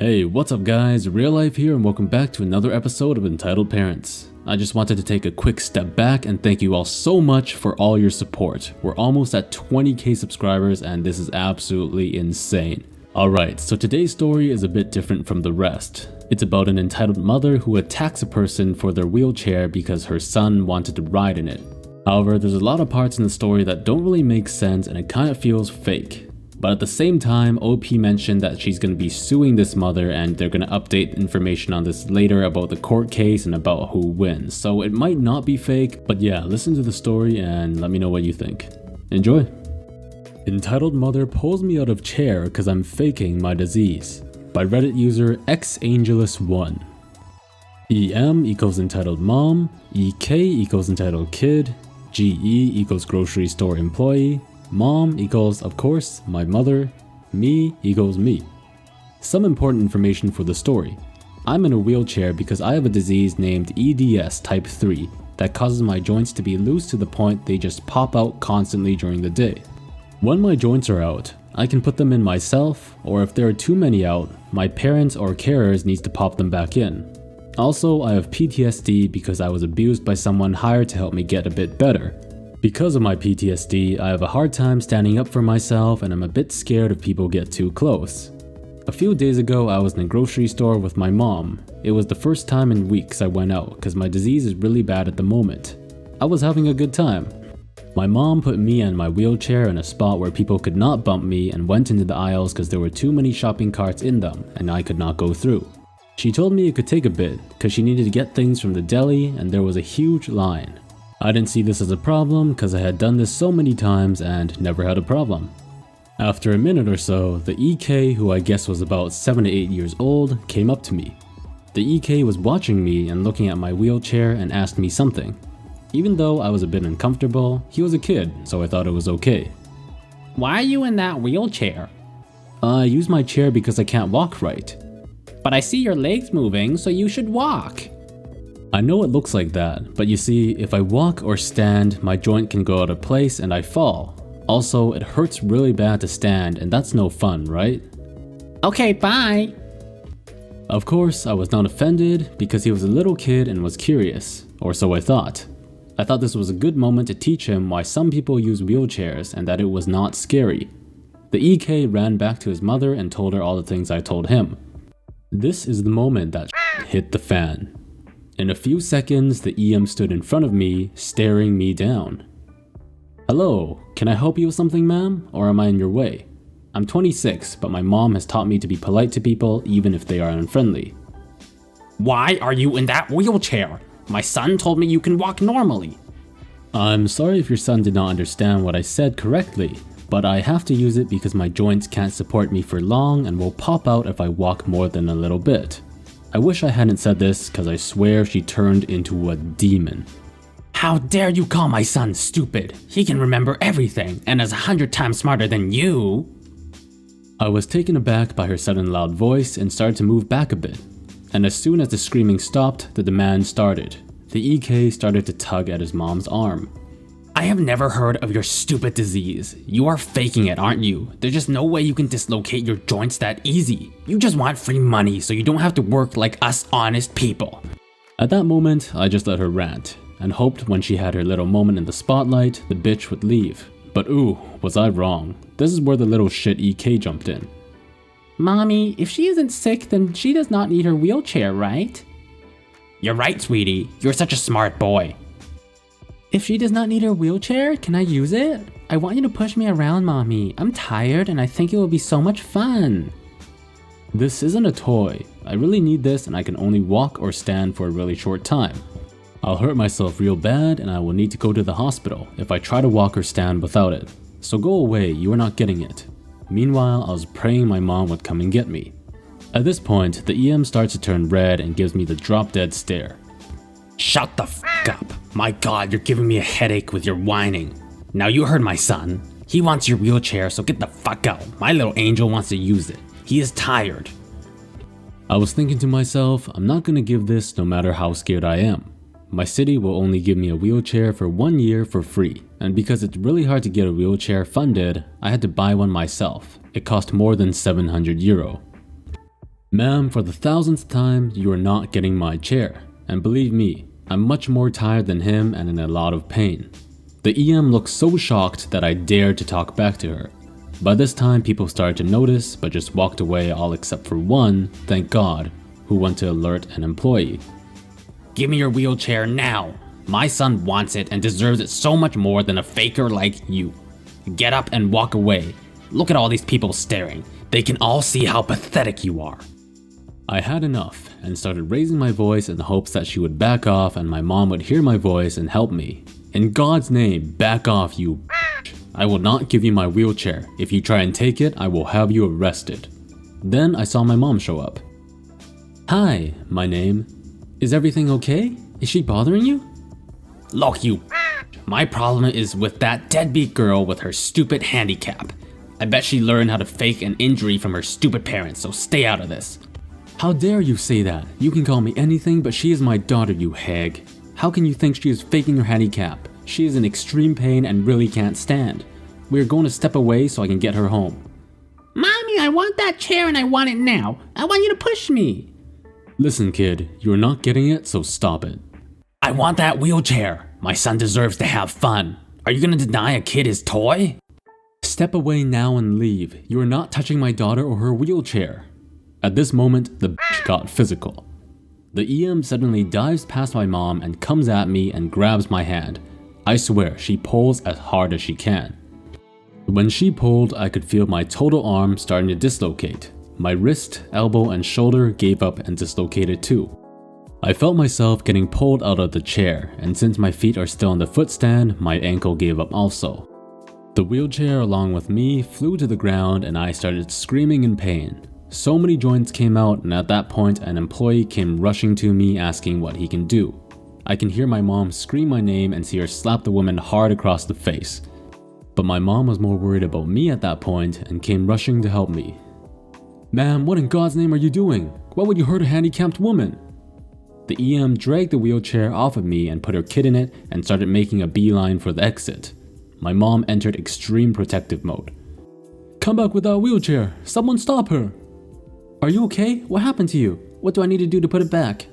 Hey, what's up guys, Real Life here and welcome back to another episode of Entitled Parents. I just wanted to take a quick step back and thank you all so much for all your support. We're almost at 20k subscribers and this is absolutely insane. Alright, so today's story is a bit different from the rest. It's about an entitled mother who attacks a person for their wheelchair because her son wanted to ride in it. However, there's a lot of parts in the story that don't really make sense and it kind of feels fake. But at the same time, OP mentioned that she's going to be suing this mother and they're going to update information on this later about the court case and about who wins. So it might not be fake, but yeah, listen to the story and let me know what you think. Enjoy! Entitled Mother Pulls Me Out of Chair Cause I'm Faking My Disease by Reddit user xangelus1. EM equals entitled mom, EK equals entitled kid, GE equals grocery store employee, mom equals, of course, my mother, me equals me. Some important information for the story. I'm in a wheelchair because I have a disease named EDS type 3 that causes my joints to be loose to the point they just pop out constantly during the day. When my joints are out, I can put them in myself, or if there are too many out, my parents or carers needs to pop them back in. Also, I have PTSD because I was abused by someone hired to help me get a bit better. Because of my PTSD, I have a hard time standing up for myself and I'm a bit scared if people get too close. A few days ago, I was in a grocery store with my mom. It was the first time in weeks I went out because my disease is really bad at the moment. I was having a good time. My mom put me and my wheelchair in a spot where people could not bump me and went into the aisles because there were too many shopping carts in them and I could not go through. She told me it could take a bit because she needed to get things from the deli and there was a huge line. I didn't see this as a problem because I had done this so many times and never had a problem. After a minute or so, the EK, who I guess was about 7 to 8 years old, came up to me. The EK was watching me and looking at my wheelchair and asked me something. Even though I was a bit uncomfortable, he was a kid, so I thought it was okay. Why are you in that wheelchair? I use my chair because I can't walk right. But I see your legs moving, so you should walk. I know it looks like that, but you see, if I walk or stand, my joint can go out of place and I fall. Also, it hurts really bad to stand and that's no fun, right? Okay, bye. Of course, I was not offended because he was a little kid and was curious, or so I thought. I thought this was a good moment to teach him why some people use wheelchairs and that it was not scary. The EK ran back to his mother and told her all the things I told him. This is the moment that hit the fan. In a few seconds, the EM stood in front of me, staring me down. Hello, can I help you with something, ma'am? Or am I in your way? I'm 26, but my mom has taught me to be polite to people even if they are unfriendly. Why are you in that wheelchair? My son told me you can walk normally. I'm sorry if your son did not understand what I said correctly, but I have to use it because my joints can't support me for long and will pop out if I walk more than a little bit. I wish I hadn't said this because I swear she turned into a demon. How dare you call my son stupid? He can remember everything and is 100 times smarter than you. I was taken aback by her sudden loud voice and started to move back a bit. And as soon as the screaming stopped, the demand started. The EK started to tug at his mom's arm. I have never heard of your stupid disease. You are faking it, aren't you? There's just no way you can dislocate your joints that easy. You just want free money so you don't have to work like us honest people. At that moment, I just let her rant and hoped when she had her little moment in the spotlight, the bitch would leave. But ooh, was I wrong. This is where the little shit EK jumped in. Mommy, if she isn't sick, then she does not need her wheelchair, right? You're right, sweetie. You're such a smart boy. If she does not need her wheelchair, can I use it? I want you to push me around, Mommy. I'm tired and I think it will be so much fun. This isn't a toy. I really need this and I can only walk or stand for a really short time. I'll hurt myself real bad and I will need to go to the hospital if I try to walk or stand without it. So go away, you are not getting it. Meanwhile, I was praying my mom would come and get me. At this point, the EM starts to turn red and gives me the drop-dead stare. Shut the f*** up. My god, you're giving me a headache with your whining. Now you heard my son. He wants your wheelchair, so get the fuck out. My little angel wants to use it. He is tired. I was thinking to myself, I'm not gonna give this no matter how scared I am. My city will only give me a wheelchair for 1 year for free, and because it's really hard to get a wheelchair funded, I had to buy one myself. It cost more than €700. Ma'am, for the 1000th time, you are not getting my chair. And believe me, I'm much more tired than him and in a lot of pain. The EM looked so shocked that I dared to talk back to her. By this time, people started to notice, but just walked away all except for one, thank God, who went to alert an employee. Give me your wheelchair now. My son wants it and deserves it so much more than a faker like you. Get up and walk away. Look at all these people staring. They can all see how pathetic you are. I had enough and started raising my voice in the hopes that she would back off and my mom would hear my voice and help me. In God's name, back off, you bitch. I will not give you my wheelchair. If you try and take it, I will have you arrested. Then I saw my mom show up. Hi, my name. Is everything okay? Is she bothering you? Look, you my problem is with that deadbeat girl with her stupid handicap. I bet she learned how to fake an injury from her stupid parents, so stay out of this. How dare you say that? You can call me anything, but she is my daughter, you hag. How can you think she is faking her handicap? She is in extreme pain and really can't stand. We are going to step away so I can get her home. Mommy, I want that chair and I want it now. I want you to push me. Listen, kid, you are not getting it, so stop it. I want that wheelchair. My son deserves to have fun. Are you gonna deny a kid his toy? Step away now and leave. You are not touching my daughter or her wheelchair. At this moment, the bitch got physical. The EM suddenly dives past my mom and comes at me and grabs my hand. I swear, she pulls as hard as she can. When she pulled, I could feel my total arm starting to dislocate. My wrist, elbow, and shoulder gave up and dislocated too. I felt myself getting pulled out of the chair, and since my feet are still on the footstand, my ankle gave up also. The wheelchair along with me flew to the ground and I started screaming in pain. So many joints came out, and at that point an employee came rushing to me asking what he can do. I can hear my mom scream my name and see her slap the woman hard across the face. But my mom was more worried about me at that point and came rushing to help me. Ma'am, what in God's name are you doing? Why would you hurt a handicapped woman? The EM dragged the wheelchair off of me and put her kid in it and started making a beeline for the exit. My mom entered extreme protective mode. Come back with that wheelchair. Someone stop her. Are you okay? What happened to you? What do I need to do to put it back?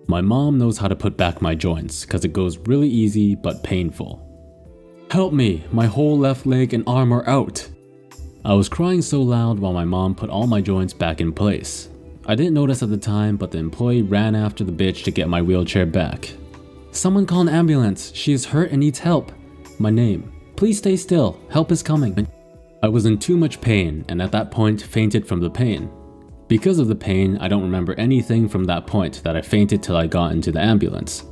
My mom knows how to put back my joints because it goes really easy but painful. Help me, my whole left leg and arm are out. I was crying so loud while my mom put all my joints back in place. I didn't notice at the time, but the employee ran after the bitch to get my wheelchair back. Someone call an ambulance. She is hurt and needs help. My name. Please stay still. Help is coming. I was in too much pain and at that point fainted from the pain. Because of the pain, I don't remember anything from that point that I fainted till I got into the ambulance.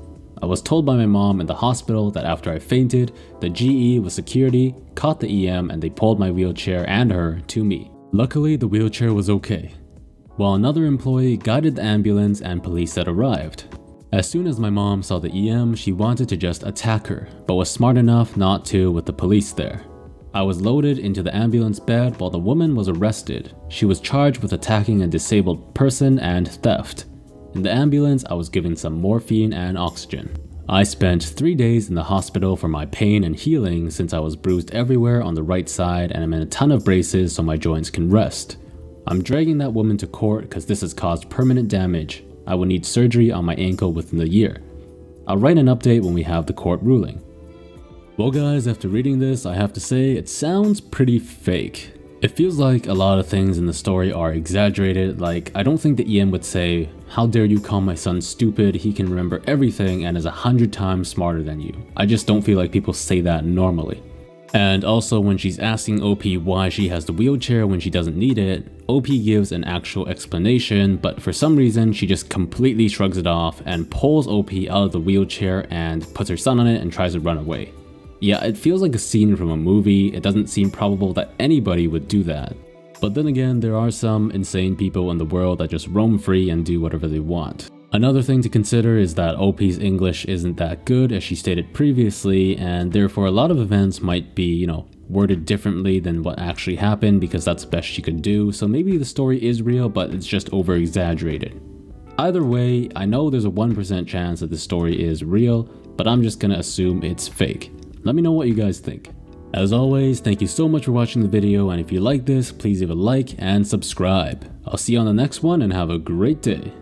I was told by my mom in the hospital that after I fainted, the GE with security caught the EM and they pulled my wheelchair and her to me. Luckily, the wheelchair was okay. While another employee guided the ambulance and police had arrived. As soon as my mom saw the EM, she wanted to just attack her, but was smart enough not to with the police there. I was loaded into the ambulance bed while the woman was arrested. She was charged with attacking a disabled person and theft. In the ambulance, I was given some morphine and oxygen. I spent 3 days in the hospital for my pain and healing since I was bruised everywhere on the right side and I'm in a ton of braces so my joints can rest. I'm dragging that woman to court because this has caused permanent damage. I will need surgery on my ankle within the year. I'll write an update when we have the court ruling. Well guys, after reading this, I have to say it sounds pretty fake. It feels like a lot of things in the story are exaggerated. Like, I don't think the EM would say, "How dare you call my son stupid? He can remember everything and is 100 times smarter than you." I just don't feel like people say that normally. And also when she's asking OP why she has the wheelchair when she doesn't need it, OP gives an actual explanation, but for some reason she just completely shrugs it off and pulls OP out of the wheelchair and puts her son on it and tries to run away. Yeah, it feels like a scene from a movie. It doesn't seem probable that anybody would do that. But then again, there are some insane people in the world that just roam free and do whatever they want. Another thing to consider is that OP's English isn't that good as she stated previously, and therefore a lot of events might be, worded differently than what actually happened because that's the best she could do, so maybe the story is real but it's just over exaggerated. Either way, I know there's a 1% chance that the story is real, but I'm just gonna assume it's fake. Let me know what you guys think. As always, thank you so much for watching the video, and if you like this, please leave a like and subscribe. I'll see you on the next one and have a great day.